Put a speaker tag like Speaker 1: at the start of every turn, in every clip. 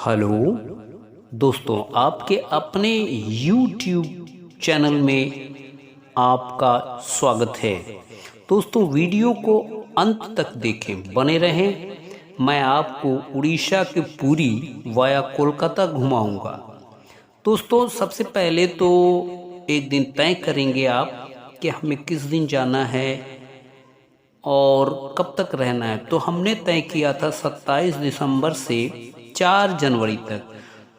Speaker 1: Hello दोस्तों, आपके अपने YouTube चैनल में आपका स्वागत है। दोस्तों, वीडियो को अंत तक देखें, बने रहें। मैं आपको उड़ीसा के पुरी वाया कोलकाता घुमाऊंगा। दोस्तों, सबसे पहले तो एक दिन तय करेंगे आप कि हमें किस दिन जाना है और कब तक रहना है। तो हमने तय किया था 27 दिसंबर से 4 जनवरी तक।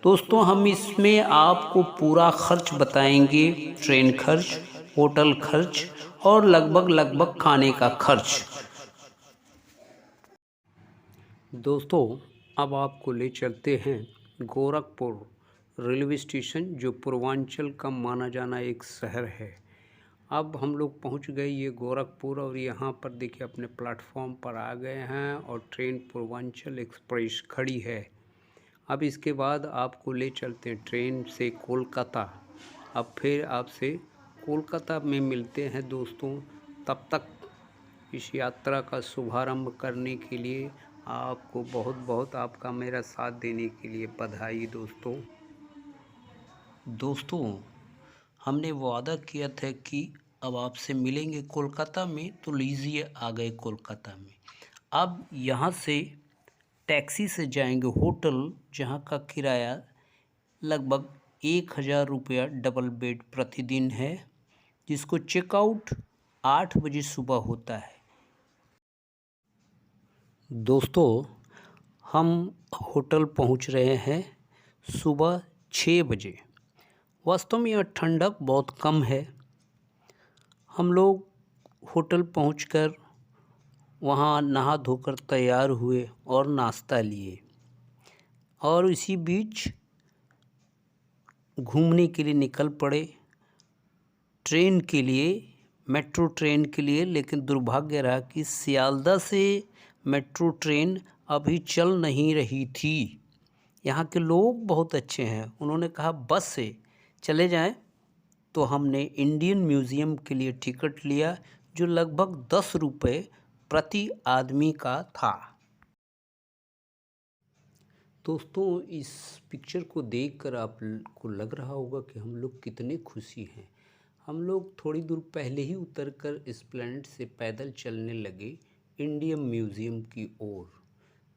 Speaker 1: दोस्तों, हम इसमें आपको पूरा खर्च बताएंगे, ट्रेन खर्च, होटल खर्च और लगभग खाने का खर्च। दोस्तों, अब आपको ले चलते हैं गोरखपुर रेलवे स्टेशन, जो पूर्वांचल का माना जाना एक शहर है। अब हम लोग पहुंच गए ये गोरखपुर, और यहाँ पर देखिए अपने प्लेटफॉर्म पर आ गए हैं और ट्रेन पूर्वांचल एक्सप्रेस खड़ी है। अब इसके बाद आपको ले चलते हैं ट्रेन से कोलकाता। अब फिर आपसे कोलकाता में मिलते हैं दोस्तों। तब तक इस यात्रा का शुभारंभ करने के लिए आपको बहुत बहुत आपका मेरा साथ देने के लिए बधाई। दोस्तों, हमने वादा किया था कि अब आपसे मिलेंगे कोलकाता में, तो लीजिए आ गए कोलकाता में। अब यहाँ से टैक्सी से जाएंगे होटल, जहाँ का किराया लगभग 1000 रुपया डबल बेड प्रतिदिन है, जिसको चेकआउट 8 बजे सुबह होता है। दोस्तों, हम होटल पहुँच रहे हैं सुबह 6 बजे। वास्तव में यह ठंडक बहुत कम है। हम लोग होटल पहुंचकर वहां नहा धोकर तैयार हुए और नाश्ता लिए, और इसी बीच घूमने के लिए निकल पड़े ट्रेन के लिए, मेट्रो ट्रेन के लिए। लेकिन दुर्भाग्य रहा कि सियालदह से मेट्रो ट्रेन अभी चल नहीं रही थी। यहाँ के लोग बहुत अच्छे हैं, उन्होंने कहा बस से चले जाएं। तो हमने इंडियन म्यूज़ियम के लिए टिकट लिया, जो लगभग 10 रुपये प्रति आदमी का था। दोस्तों, इस पिक्चर को देखकर आपको लग रहा होगा कि हम लोग कितने खुशी हैं। हम लोग थोड़ी दूर पहले ही उतरकर एस्प्लैनेड से पैदल चलने लगे इंडियन म्यूज़ियम की ओर।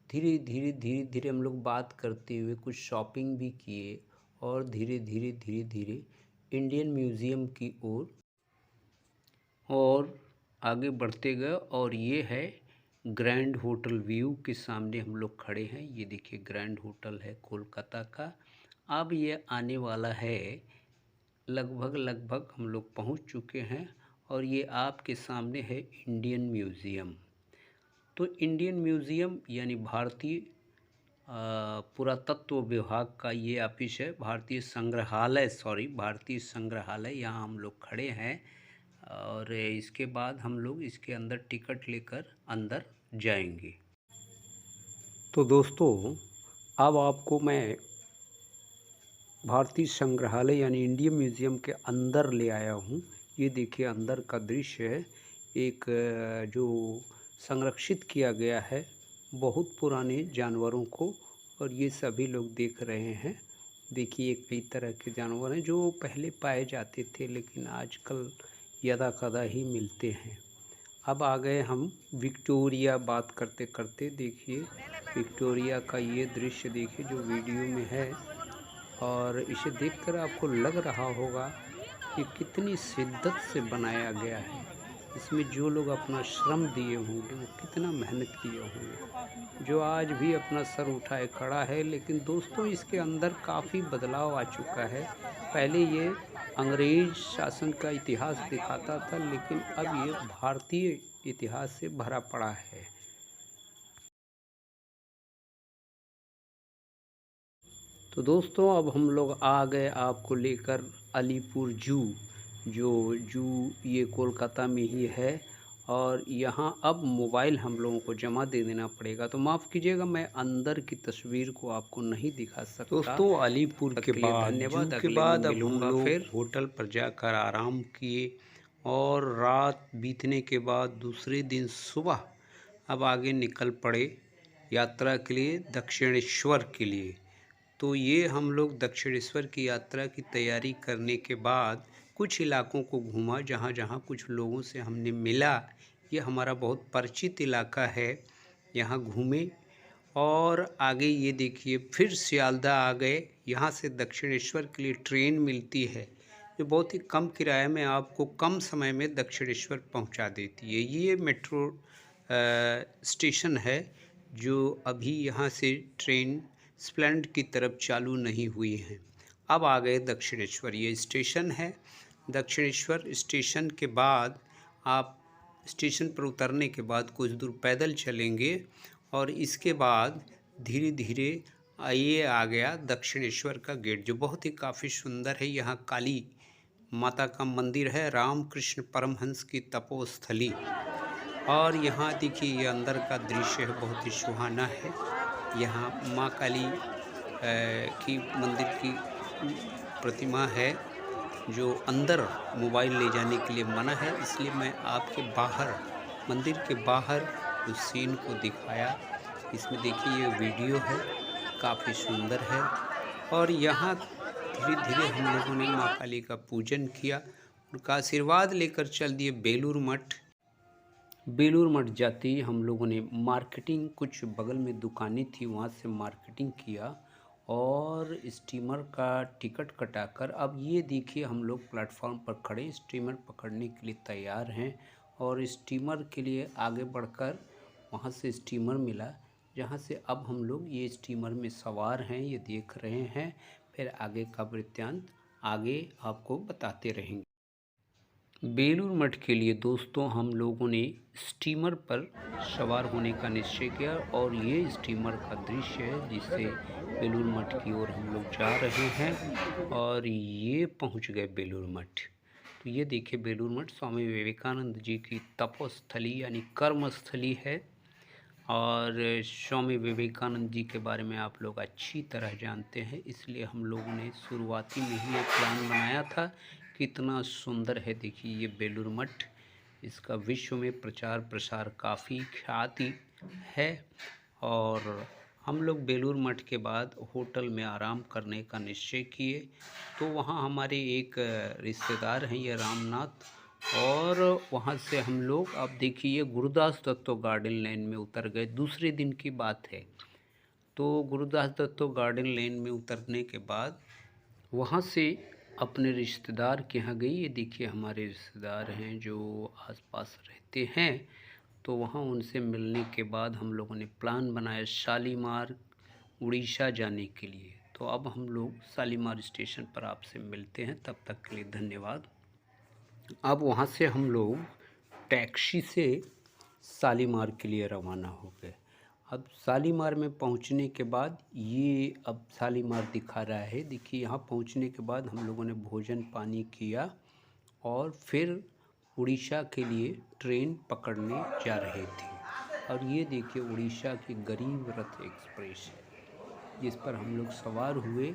Speaker 1: धीरे धीरे हम लोग बात करते हुए कुछ शॉपिंग भी किए, और धीरे धीरे इंडियन म्यूज़ियम की ओर और आगे बढ़ते गए। और ये है ग्रैंड होटल व्यू के सामने हम लोग खड़े हैं। ये देखिए ग्रैंड होटल है कोलकाता का। अब ये आने वाला है, लगभग हम लोग पहुंच चुके हैं, और ये आपके सामने है इंडियन म्यूज़ियम। तो इंडियन म्यूज़ियम यानी भारतीय पुरातत्व विभाग का ये ऑफिस है। भारतीय संग्रहालय यहाँ हम लोग खड़े हैं, और इसके बाद हम लोग इसके अंदर टिकट लेकर अंदर जाएंगे। तो दोस्तों, अब आपको मैं भारतीय संग्रहालय यानी इंडियन म्यूज़ियम के अंदर ले आया हूँ। ये देखिए अंदर का दृश्य है, एक जो संरक्षित किया गया है बहुत पुराने जानवरों को, और ये सभी लोग देख रहे हैं। देखिए कई तरह के जानवर हैं जो पहले पाए जाते थे, लेकिन आजकल यदा कदा ही मिलते हैं। अब आ गए हम विक्टोरिया। बात करते करते देखिए विक्टोरिया का ये दृश्य देखिए जो वीडियो में है, और इसे देखकर आपको लग रहा होगा कि कितनी शिद्दत से बनाया गया है। इसमें जो लोग अपना श्रम दिए होंगे वो कितना मेहनत किए होंगे, जो आज भी अपना सर उठाए खड़ा है। लेकिन दोस्तों, इसके अंदर काफ़ी बदलाव आ चुका है। पहले ये अंग्रेज शासन का इतिहास दिखाता था, लेकिन अब ये भारतीय इतिहास से भरा पड़ा है। तो दोस्तों, अब हम लोग आ गए आपको लेकर अलीपुर जू ये कोलकाता में ही है, और यहाँ अब मोबाइल हम लोगों को जमा दे देना पड़ेगा। तो माफ़ कीजिएगा, मैं अंदर की तस्वीर को आपको नहीं दिखा सकता। दोस्तों, अलीपुर के बाद धन्यवाद। अब हम लोग फिर होटल पर जाकर आराम किए, और रात बीतने के बाद दूसरे दिन सुबह अब आगे निकल पड़े यात्रा के लिए दक्षिणेश्वर के लिए। तो ये हम लोग दक्षिणेश्वर की यात्रा की तैयारी करने के बाद कुछ इलाकों को घूमा, जहाँ जहाँ कुछ लोगों से हमने मिला। ये हमारा बहुत परिचित इलाका है, यहाँ घूमे और आगे ये देखिए फिर सियालदह आ गए। यहाँ से दक्षिणेश्वर के लिए ट्रेन मिलती है जो बहुत ही कम किराए में आपको कम समय में दक्षिणेश्वर पहुँचा देती है। ये मेट्रो स्टेशन है जो अभी यहाँ से ट्रेन स्प्लेंड की तरफ चालू नहीं हुई है। अब आ गए दक्षिणेश्वर, ये स्टेशन है। दक्षिणेश्वर स्टेशन के बाद आप स्टेशन पर उतरने के बाद कुछ दूर पैदल चलेंगे और इसके बाद धीरे धीरे ये आ गया दक्षिणेश्वर का गेट, जो बहुत ही काफ़ी सुंदर है। यहाँ काली माता का मंदिर है, रामकृष्ण परमहंस की तपोस्थली। और यहाँ देखिए ये अंदर का दृश्य है, बहुत ही सुहाना है। यहाँ माँ काली की मंदिर की प्रतिमा है, जो अंदर मोबाइल ले जाने के लिए मना है, इसलिए मैं आपके बाहर, मंदिर के बाहर उस सीन को दिखाया। इसमें देखिए ये वीडियो है, काफ़ी सुंदर है। और यहाँ धीरे धीरे हम लोगों ने माँ काली का पूजन किया, उनका आशीर्वाद लेकर चल दिए बेलूर मठ। बेलूर मठ जाते ही हम लोगों ने मार्केटिंग, कुछ बगल में दुकानें थी वहाँ से मार्केटिंग किया और स्टीमर का टिकट कटाकर अब ये देखिए हम लोग प्लेटफॉर्म पर खड़े स्टीमर पकड़ने के लिए तैयार हैं। और स्टीमर के लिए आगे बढ़कर वहाँ से स्टीमर मिला, जहाँ से अब हम लोग ये स्टीमर में सवार हैं, ये देख रहे हैं। फिर आगे का वृत्तांत आगे आपको बताते रहेंगे। बेलूर मठ के लिए दोस्तों हम लोगों ने स्टीमर पर सवार होने का निश्चय किया और ये स्टीमर का दृश्य है जिससे बेलूर मठ की ओर हम लोग जा रहे हैं। और ये पहुंच गए बेलूर मठ। तो ये देखिए बेलूर मठ स्वामी विवेकानंद जी की तपोस्थली यानी कर्मस्थली है। और स्वामी विवेकानंद जी के बारे में आप लोग अच्छी तरह जानते हैं, इसलिए हम लोगों ने शुरुआती में ही एक प्लान बनाया था। कितना सुंदर है देखिए ये बेलूर मठ, इसका विश्व में प्रचार प्रसार काफ़ी ख्याति है। और हम लोग बेलूर मठ के बाद होटल में आराम करने का निश्चय किए। तो वहाँ हमारे एक रिश्तेदार हैं, ये रामनाथ, और वहाँ से हम लोग अब देखिए गुरुदास दत्तो गार्डन लेन में उतर गए। दूसरे दिन की बात है। तो गुरुदास दत्तो गार्डन लेन में उतरने के बाद वहाँ से अपने रिश्तेदार के यहाँ गई। ये देखिए हमारे रिश्तेदार हैं जो आसपास रहते हैं। तो वहाँ उनसे मिलने के बाद हम लोगों ने प्लान बनाया शालीमार उड़ीसा जाने के लिए। तो अब हम लोग शालीमार स्टेशन पर आपसे मिलते हैं, तब तक के लिए धन्यवाद। अब वहाँ से हम लोग टैक्सी से शालीमार के लिए रवाना हो गए। अब शालीमार में पहुँचने के बाद ये अब शालीमार दिखा रहा है, देखिए यहाँ पहुँचने के बाद हम लोगों ने भोजन पानी किया और फिर उड़ीसा के लिए ट्रेन पकड़ने जा रहे थे। और ये देखिए उड़ीसा की गरीब रथ एक्सप्रेस है जिस पर हम लोग सवार हुए।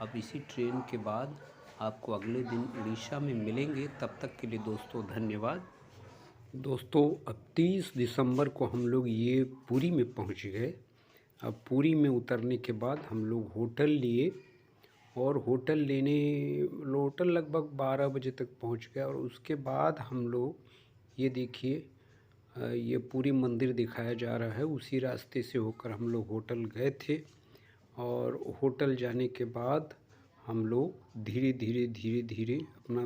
Speaker 1: अब इसी ट्रेन के बाद आपको अगले दिन उड़ीसा में मिलेंगे, तब तक के लिए दोस्तों धन्यवाद। दोस्तों अब 30 दिसंबर को हम लोग ये पुरी में पहुंच गए। अब पुरी में उतरने के बाद हम लोग होटल लिए और होटल लगभग 12 बजे तक पहुंच गए। और उसके बाद हम लोग ये देखिए ये पूरी मंदिर दिखाया जा रहा है, उसी रास्ते से होकर हम लोग होटल गए थे। और होटल जाने के बाद हम लोग धीरे धीरे अपना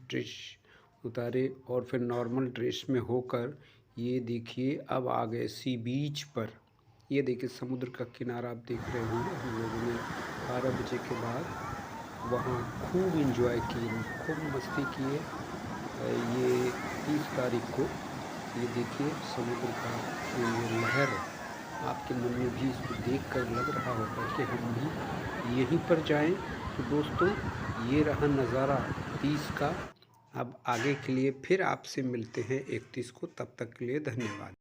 Speaker 1: ड्रेस उतारे और फिर नॉर्मल ड्रेस में होकर ये देखिए अब आ गए सी बीच पर। ये देखिए समुद्र का किनारा आप देख रहे होंगे। हम लोगों ने 12 बजे के बाद वहाँ खूब एंजॉय किए, खूब मस्ती किए। ये 30 तारीख को ये देखिए समुद्र का ये लहर, आपके मन में भी इसको देखकर लग रहा होगा कि हम भी यहीं पर जाएं। तो दोस्तों ये रहा नज़ारा 30 का। अब आगे के लिए फिर आपसे मिलते हैं 31 को, तब तक के लिए धन्यवाद।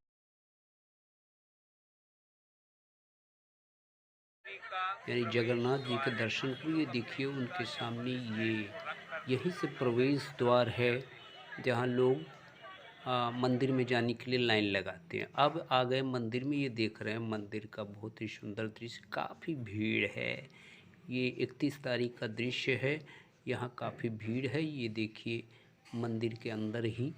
Speaker 1: यानी जगन्नाथ जी के दर्शन को ये देखिए उनके सामने ये यहीं से प्रवेश द्वार है जहाँ लोग मंदिर में जाने के लिए लाइन लगाते हैं। अब आ गए मंदिर में, ये देख रहे हैं मंदिर का बहुत ही सुंदर दृश्य, काफ़ी भीड़ है। ये 31 तारीख का दृश्य है, यहाँ काफ़ी भीड़ है। ये देखिए मंदिर के अंदर ही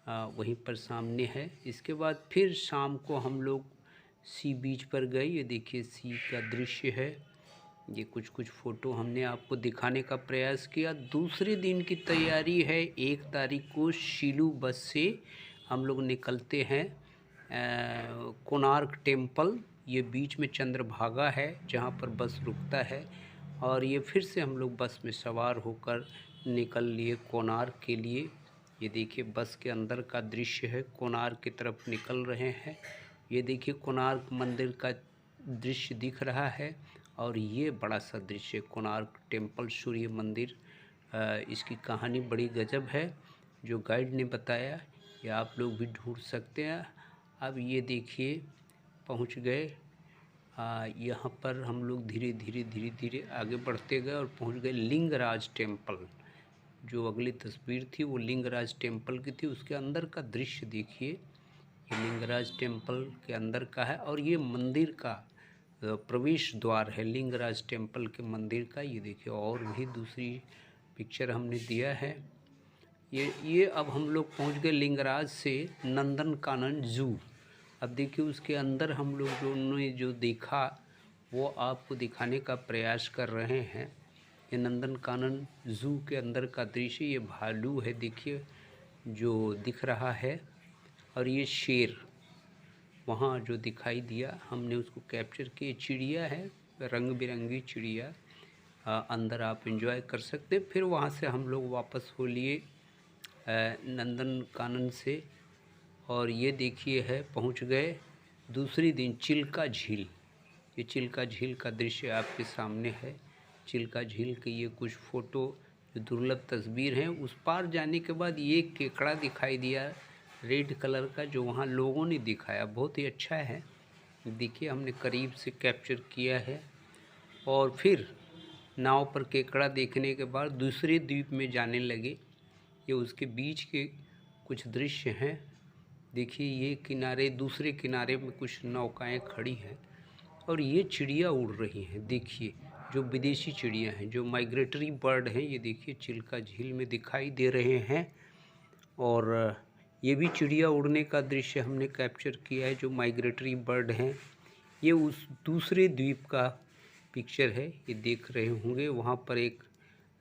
Speaker 1: वहीं पर सामने है। इसके बाद फिर शाम को हम लोग सी बीच पर गए। ये देखिए सी का दृश्य है। ये कुछ फ़ोटो हमने आपको दिखाने का प्रयास किया। दूसरे दिन की तैयारी है। 1 तारीख को शिलू बस से हम लोग निकलते हैं कोणार्क टेम्पल। ये बीच में चंद्रभागा है जहाँ पर बस रुकता है, और ये फिर से हम लोग बस में सवार होकर निकल लिए कोणार्क के लिए। ये देखिए बस के अंदर का दृश्य है, कोणार्क की तरफ निकल रहे हैं। ये देखिए कोणार्क मंदिर का दृश्य दिख रहा है, और ये बड़ा सा दृश्य कोणार्क टेम्पल सूर्य मंदिर। इसकी कहानी बड़ी गजब है जो गाइड ने बताया, ये आप लोग भी ढूंढ सकते हैं। अब ये देखिए पहुंच गए। यहाँ पर हम लोग धीरे धीरे आगे बढ़ते गए और पहुंच गए लिंगराज टेम्पल। जो अगली तस्वीर थी वो लिंगराज टेम्पल की थी। उसके अंदर का दृश्य देखिए, ये लिंगराज टेम्पल के अंदर का है, और ये मंदिर का प्रवेश द्वार है लिंगराज टेम्पल के मंदिर का। ये देखिए और भी दूसरी पिक्चर हमने दिया है। ये अब हम लोग पहुंच गए लिंगराज से नंदनकानन जू। अब देखिए उसके अंदर हम लोग ने जो देखा वो आपको दिखाने का प्रयास कर रहे हैं। ये नंदनकानन जू के अंदर का दृश्य, ये भालू है देखिए जो दिख रहा है, और ये शेर वहाँ जो दिखाई दिया हमने उसको कैप्चर किया। चिड़िया है, रंग बिरंगी चिड़िया, अंदर आप एंजॉय कर सकते। फिर वहाँ से हम लोग वापस हो लिए नंदनकानन से, और ये देखिए है पहुँच गए दूसरी दिन चिल्का झील। ये चिल्का झील का दृश्य आपके सामने है। चिल्का झील के ये कुछ फ़ोटो जो दुर्लभ तस्वीर हैं। उस पार जाने के बाद ये केकड़ा दिखाई दिया रेड कलर का, जो वहाँ लोगों ने दिखाया, बहुत ही अच्छा है। देखिए हमने करीब से कैप्चर किया है। और फिर नाव पर केकड़ा देखने के बाद दूसरे द्वीप में जाने लगे। ये उसके बीच के कुछ दृश्य हैं। देखिए ये किनारे, दूसरे किनारे में कुछ नौकाएं खड़ी हैं, और ये चिड़िया उड़ रही हैं। देखिए जो विदेशी चिड़िया हैं, जो माइग्रेटरी बर्ड हैं, ये देखिए चिल्का झील में दिखाई दे रहे हैं। और ये भी चिड़िया उड़ने का दृश्य हमने कैप्चर किया है, जो माइग्रेटरी बर्ड हैं। ये उस दूसरे द्वीप का पिक्चर है, ये देख रहे होंगे। वहाँ पर एक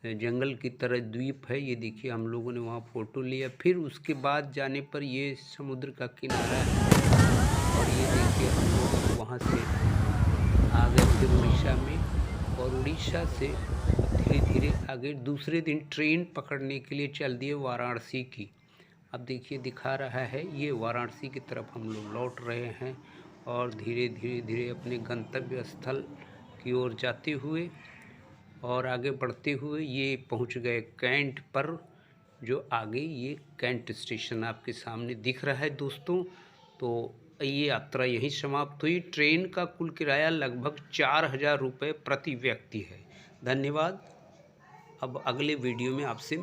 Speaker 1: जंगल की तरह द्वीप है। ये देखिए हम लोगों ने वहाँ फ़ोटो लिया। फिर उसके बाद जाने पर ये समुद्र का किनारा है, और ये देखिए हम लोग वहाँ से आ गए फिर उड़ीसा में, और उड़ीसा से धीरे धीरे आगे दूसरे दिन ट्रेन पकड़ने के लिए चल दिए वाराणसी की। अब देखिए दिखा रहा है, ये वाराणसी की तरफ हम लोग लौट रहे हैं, और धीरे धीरे अपने गंतव्य स्थल की ओर जाते हुए और आगे बढ़ते हुए ये पहुंच गए कैंट पर। जो आगे ये कैंट स्टेशन आपके सामने दिख रहा है दोस्तों। तो ये यात्रा यहीं समाप्त हुई। ट्रेन का कुल किराया लगभग 4000 रुपये प्रति व्यक्ति है। धन्यवाद। अब अगले वीडियो में आपसे